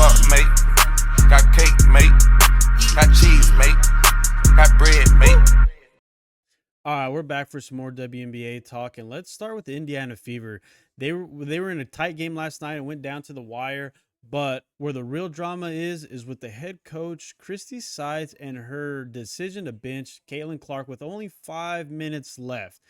up, mate. Got cake, mate. Got cheese, mate. Got bread, mate. All right, we're back for some more WNBA talk, and let's start with the Indiana Fever. They were in a tight game last night and went down to the wire. But where the real drama is with the head coach Christie Sides and her decision to bench Caitlin Clark with only 5 minutes left.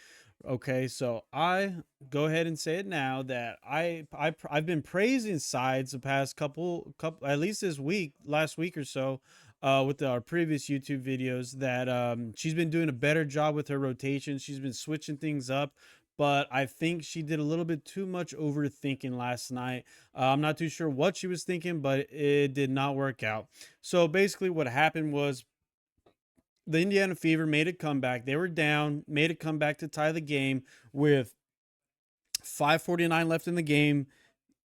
Okay, so I go ahead and say it now that I've been praising Sides the past couple at least this week, last week or so, with our previous YouTube videos that she's been doing a better job with her rotation. She's been switching things up, but I think she did a little bit too much overthinking last night. I'm not too sure what she was thinking, but it did not work out. So basically, what happened was the Indiana Fever made a comeback. They were down, made a comeback to tie the game with 5:49 left in the game.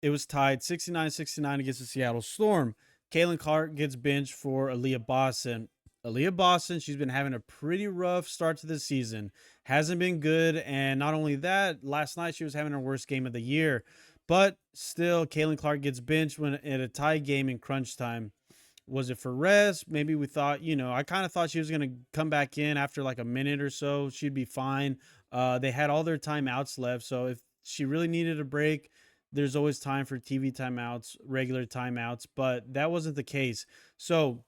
It was tied 69-69 against the Seattle Storm. Caitlin Clark gets benched for Aaliyah Boston. Aaliyah Boston, she's been having a pretty rough start to the season. Hasn't been good, and not only that, last night she was having her worst game of the year. But still, Caitlin Clark gets benched when at a tie game in crunch time. Was it for rest? Maybe we thought, I kind of thought she was going to come back in after like a minute or so. She'd be fine. They had all their timeouts left. So if she really needed a break, there's always time for TV timeouts, regular timeouts, but that wasn't the case. So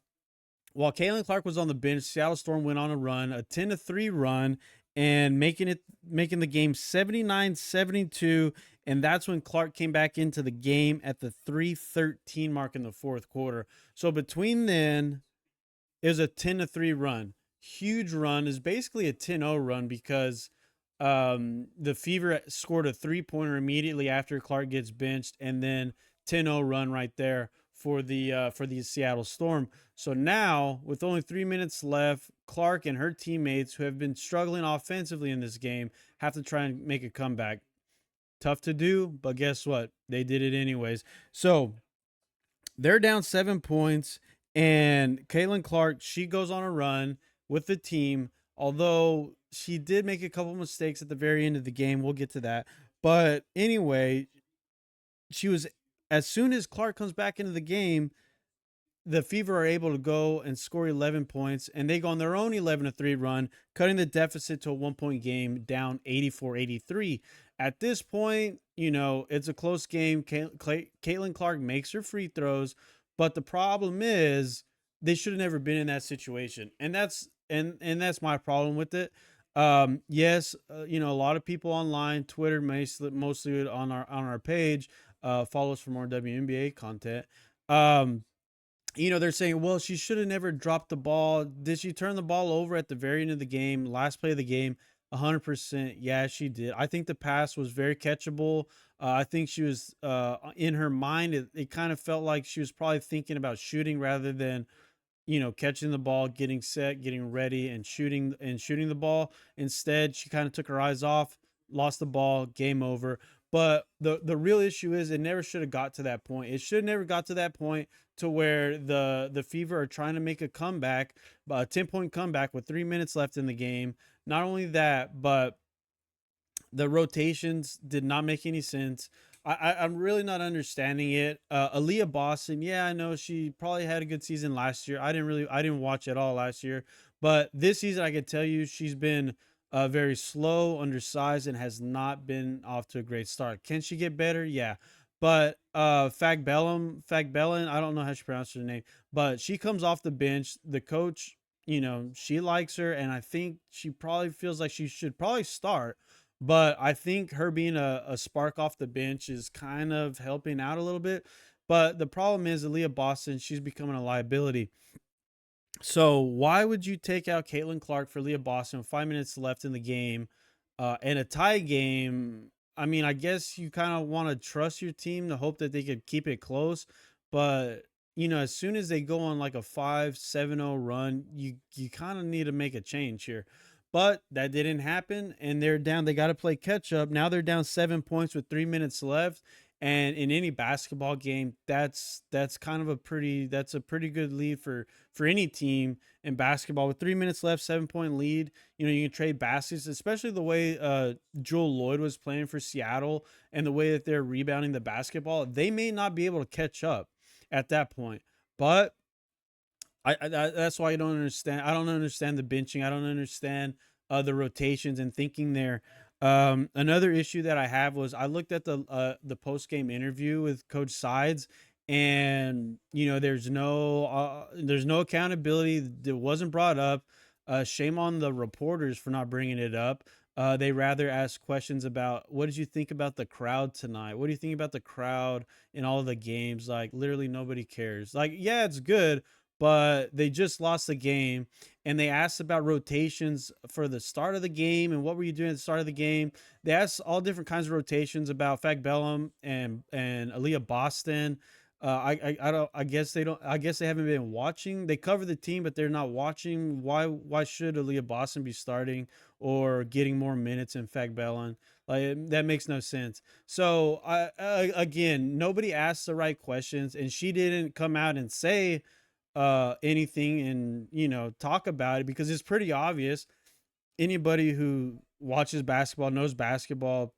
while Caitlin Clark was on the bench, Seattle Storm went on a run, a 10-3 run, and making the game 79-72. And that's when Clark came back into the game at the 3:13 mark in the fourth quarter. So between then, it was a 10-3 run. Huge run. Is basically a 10-0 run because the Fever scored a 3-pointer immediately after Clark gets benched, and then 10-0 run right there for the Seattle Storm. So now, with only 3 minutes left, Clark and her teammates, who have been struggling offensively in this game, have to try and make a comeback. Tough to do, but guess what? They did it anyways. So they're down 7 points, and Caitlin Clark, she goes on a run with the team, although she did make a couple mistakes at the very end of the game. We'll get to that. But anyway, as soon as Clark comes back into the game, the Fever are able to go and score 11 points, and they go on their own 11-3 run, cutting the deficit to a 1-point game, down 84-83. At this point, it's a close game. Caitlin Clark makes her free throws, but the problem is they should have never been in that situation, and that's my problem with it. Yes, a lot of people online, Twitter, mostly on our page, follow us for more WNBA content. They're saying, well, she should have never dropped the ball. Did she turn the ball over at the very end of the game, last play of the game? 100%. Yeah, she did. I think the pass was very catchable. I think she was in her mind. It kind of felt like she was probably thinking about shooting rather than, catching the ball, getting set, getting ready, and shooting the ball. Instead, she kind of took her eyes off, lost the ball, game over. But the real issue is it never should have got to that point. It should have never got to that point to where the Fever are trying to make a comeback, a 10-point comeback with 3 minutes left in the game. Not only that, but the rotations did not make any sense. I'm really not understanding it. Aaliyah Boston, yeah, I know she probably had a good season last year. I didn't watch it all last year, but this season I can tell you she's been very slow, undersized, and has not been off to a great start. Can she get better? Yeah. But Fagbellin, I don't know how she pronounces her name, but she comes off the bench. The coach, she likes her, and I think she probably feels like she should probably start. But I think her being a spark off the bench is kind of helping out a little bit. But the problem is Aaliyah Boston, she's becoming a liability. So why would you take out Caitlin Clark for Leah Boston with 5 minutes left in the game and a tie game? I mean, I guess you kind of want to trust your team to hope that they could keep it close. But, as soon as they go on like a 5-7-0 run, you kind of need to make a change here. But that didn't happen, and they're down. They got to play catch up. Now they're down 7 points with 3 minutes left. And in any basketball game, that's kind of a pretty good lead for any team in basketball. With 3 minutes left, 7-point lead, you can trade baskets, especially the way Jewel Lloyd was playing for Seattle and the way that they're rebounding the basketball. They may not be able to catch up. at that point. But that's why I don't understand. I don't understand the benching. I don't understand the rotations and thinking there. Another issue that I have was I looked at the post game interview with Coach Sides, and there's no accountability. That wasn't brought up. Shame on the reporters for not bringing it up. They rather ask questions about what did you think about the crowd tonight? What do you think about the crowd in all of the games? Like literally nobody cares. Like yeah, it's good, but they just lost the game, and they asked about rotations for the start of the game and what were you doing at the start of the game. They asked all different kinds of rotations about Fag Bellum and Aaliyah Boston. I don't I guess they don't I guess they haven't been watching. They cover the team, but they're not watching. Why should Aaliyah Boston be starting or getting more minutes in Fag Bellum? Like that makes no sense. So again, nobody asked the right questions, and she didn't come out and say anything and talk about it because it's pretty obvious. Anybody who watches basketball, knows basketball,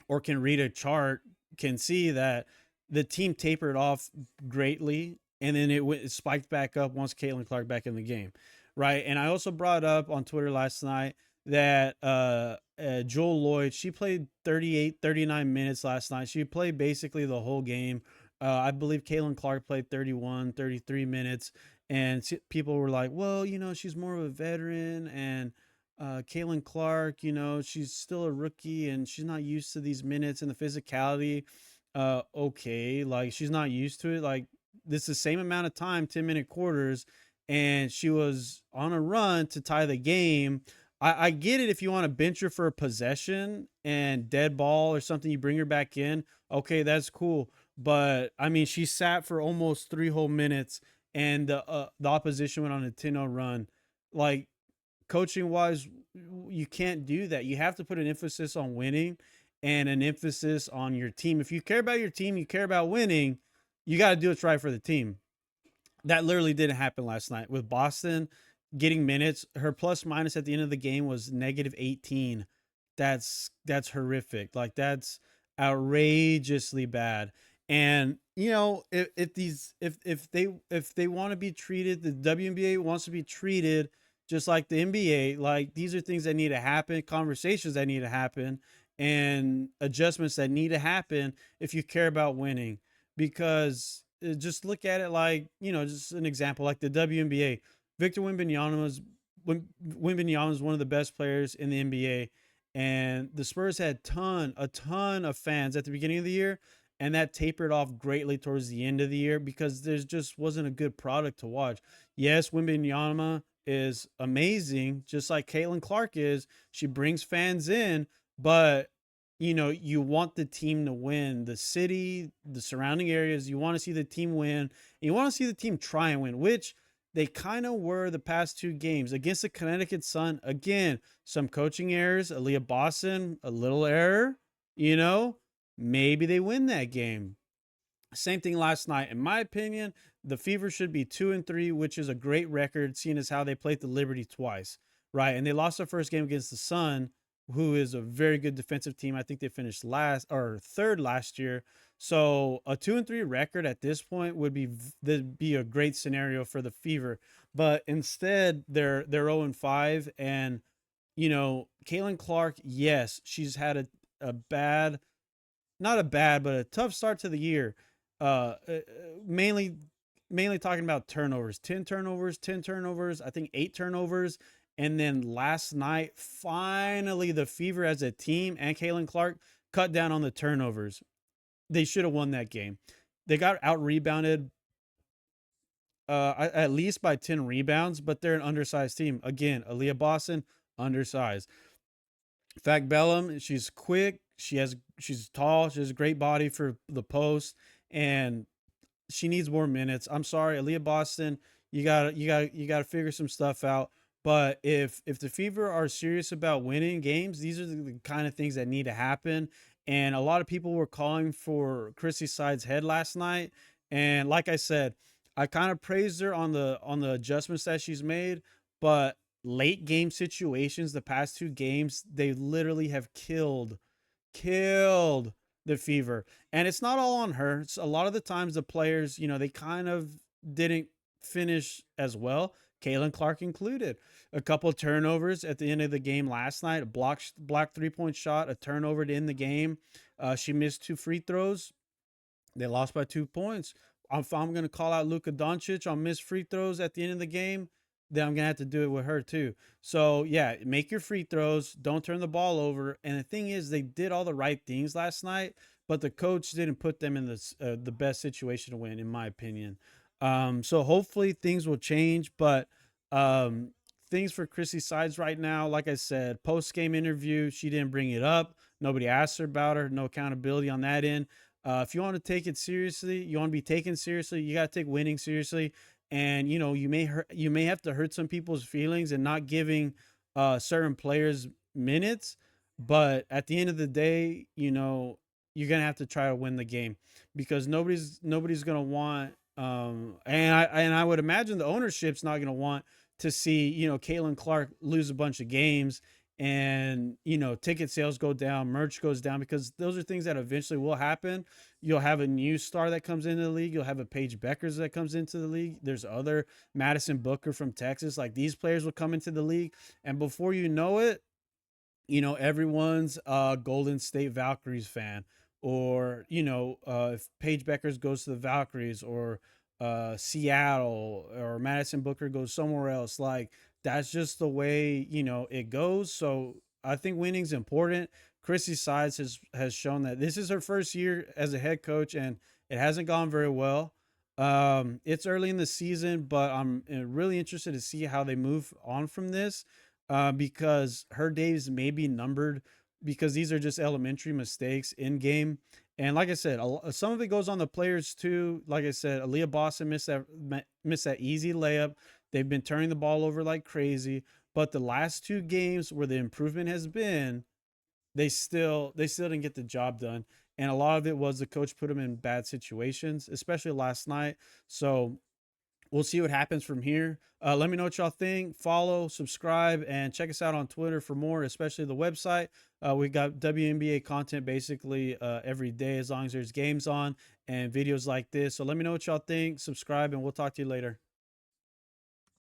or can read a chart can see that the team tapered off greatly, and then it spiked back up once Caitlin Clark back in the game, right? And I also brought up on Twitter last night that Joel Lloyd, she played 38, 39 minutes last night. She played basically the whole game. I believe Caitlin Clark played 31, 33 minutes, and people were like, well, she's more of a veteran, and Caitlin Clark, she's still a rookie and she's not used to these minutes and the physicality. Okay, like she's not used to it. Like this is the same amount of time, 10-minute quarters, and she was on a run to tie the game. I get it if you want to bench her for a possession and dead ball or something, you bring her back in. Okay, that's cool. But I mean, she sat for almost 3 whole minutes, and the opposition went on a 10-0 run. Like coaching wise, you can't do that. You have to put an emphasis on winning and an emphasis on your team. If you care about your team, you care about winning, you got to do what's right for the team. That literally didn't happen last night with Boston getting minutes. Her plus minus at the end of the game was -18. That's horrific. Like that's outrageously bad. And if they want to be treated, the WNBA wants to be treated just like the NBA. Like these are things that need to happen, conversations that need to happen, and adjustments that need to happen if you care about winning. Because just look at it like, just an example like the WNBA. Victor Wembanyama is one of the best players in the NBA, and the Spurs had a ton of fans at the beginning of the year, and that tapered off greatly towards the end of the year because there's just wasn't a good product to watch. Yes, Wembanyama is amazing, just like Caitlin Clark is. She brings fans in, but you want the team to win. The city, the surrounding areas, you want to see the team win. And you want to see the team try and win, which they kind of were the past two games against the Connecticut Sun. Again, some coaching errors. Aaliyah Boston, a little error. Maybe they win that game. Same thing last night. In my opinion, the Fever should be 2-3, which is a great record, seeing as how they played the Liberty twice, right? And they lost their first game against the Sun, who is a very good defensive team. I think they finished last or third last year. So a 2-3 record at this point would be a great scenario for the Fever. But instead, they're 0-5, and Caitlin Clark, yes, she's had a bad, not a bad, but a tough start to the year. Uh, uh, mainly talking about turnovers. 10 turnovers, 10 turnovers, I think 8 turnovers. And then last night, finally, the Fever as a team and Caitlin Clark cut down on the turnovers. They should have won that game. They got out rebounded at least by 10 rebounds, but they're an undersized team. Again, Aaliyah Boston, undersized. Fag Bellum, she's quick. She's tall. She has a great body for the post, and she needs more minutes. I'm sorry, Aaliyah Boston, you gotta figure some stuff out. But if the Fever are serious about winning games, these are the kind of things that need to happen. And a lot of people were calling for Christie Sides' head last night. And like I said, I kind of praised her on the adjustments that she's made, but late game situations, the past two games, they literally have killed the Fever. And it's not all on her. It's a lot of the times the players, they kind of didn't finish as well. Kaylin Clark included. A couple of turnovers at the end of the game last night. A block 3-point shot, a turnover to end the game. She missed 2 free throws. They lost by 2 points. If I'm going to call out Luka Doncic on missed free throws at the end of the game, then I'm going to have to do it with her too. So, yeah, make your free throws. Don't turn the ball over. And the thing is, they did all the right things last night, but the coach didn't put them in the best situation to win, in my opinion. So hopefully things will change, but um, things for Christie Sides right now, like I said, post-game interview, she didn't bring it up. Nobody asked her about her. No accountability on that end. If you want to take it seriously, you want to be taken seriously, you got to take winning seriously. And you may have to hurt some people's feelings and not giving certain players minutes, but at the end of the day, you're gonna have to try to win the game, because nobody's gonna want and I would imagine the ownership's not gonna want to see Caitlin Clark lose a bunch of games, and ticket sales go down, merch goes down, because those are things that eventually will happen. You'll have a new star that comes into the league. You'll have a Paige Beckers that comes into the league. There's other Madison Booker from Texas. Like, these players will come into the league, and before you know it, everyone's a Golden State Valkyries fan, or if Paige Beckers goes to the Valkyries, or Seattle, or Madison Booker goes somewhere else. Like, that's just the way it goes. So I think winning's important. Chrissy Sides has shown that this is her first year as a head coach, and it hasn't gone very well. It's early in the season, but I'm really interested to see how they move on from this, because her days may be numbered, because these are just elementary mistakes in game. And like I said, some of it goes on the players too. Like I said, Aaliyah Boston missed that easy layup. They've been turning the ball over like crazy, but the last 2 games where the improvement has been, they still didn't get the job done. And a lot of it was the coach put them in bad situations, especially last night. So we'll see what happens from here. Let me know what y'all think. Follow, subscribe, and check us out on Twitter for more, especially the website. We got WNBA content basically every day, as long as there's games on and videos like this. So let me know what y'all think. Subscribe, and we'll talk to you later.